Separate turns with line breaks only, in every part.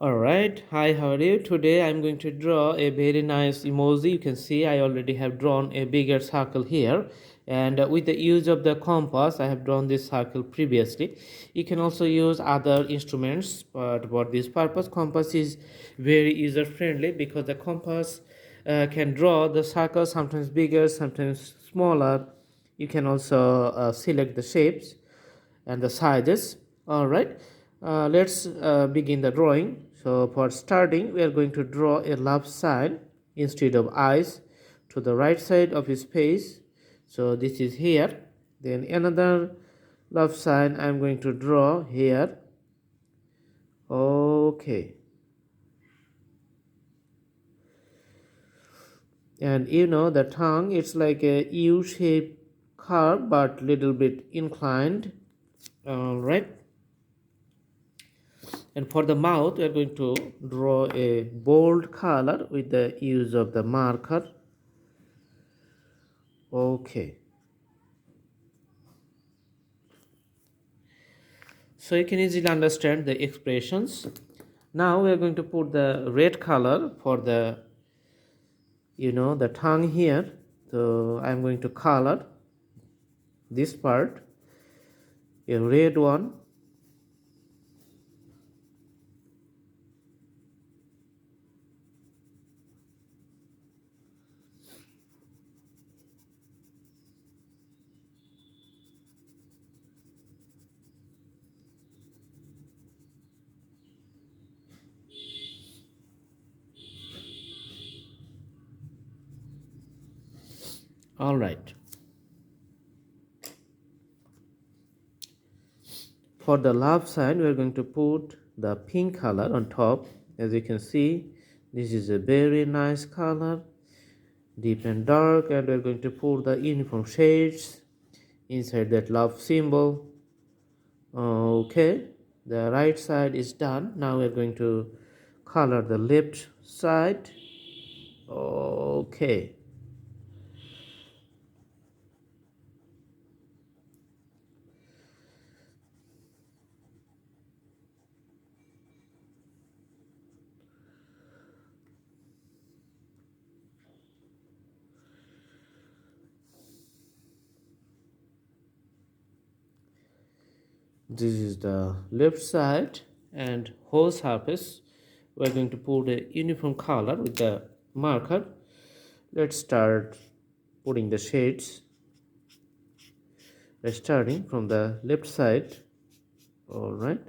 Alright, hi, how are you? Today I'm going to draw a very nice emoji. You can see I already have drawn a bigger circle here, and with the use of the compass I have drawn this circle previously. You can also use other instruments, but for this purpose compass is very user friendly because the compass can draw the circle sometimes bigger, sometimes smaller. You can also select the shapes and the sizes. All right, let's begin the drawing. So for starting we are going to draw a love sign instead of eyes to the right side of his face. So this is here. Then another love sign I'm going to draw here. Okay, and the tongue, it's like a U-shaped curve but little bit inclined. All right, and for the mouth we are going to draw a bold color with the use of the marker. Okay, so you can easily understand the expressions. Now we are going to put the red color for the tongue here. So I'm going to color this part a red one. All right, for the love sign we are going to put the pink color on top. As you can see, this is a very nice color, deep and dark, and we're going to put the uniform shades inside that love symbol. Okay, the right side is done. Now we're going to color the left side. Okay, this is the left side, and whole surface we're going to put a uniform color with the marker. Let's start putting the shades. We're starting from the left side. All right,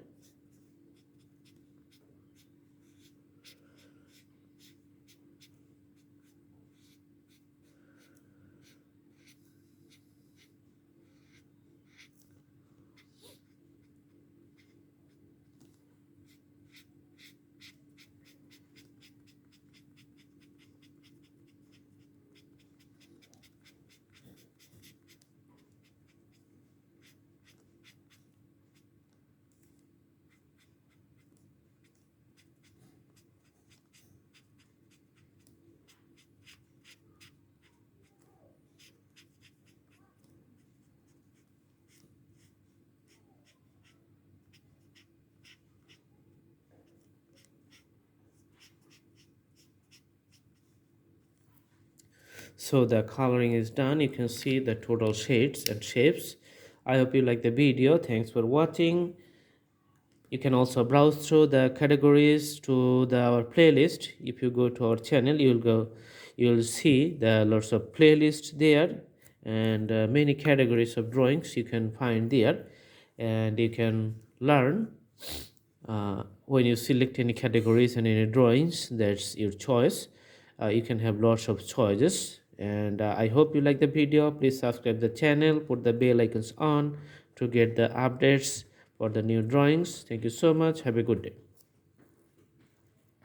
so the coloring is done. You can see the total shades and shapes. I hope you like the video. Thanks for watching. You can also browse through the categories to our playlist. If you go to our channel, you'll see the lots of playlists there, and many categories of drawings you can find there, and you can learn when you select any categories and any drawings. That's your choice. You can have lots of choices, and I hope you like the video. Please subscribe the channel, put the bell icons on to get the updates for the new drawings. Thank you so much. Have a good day.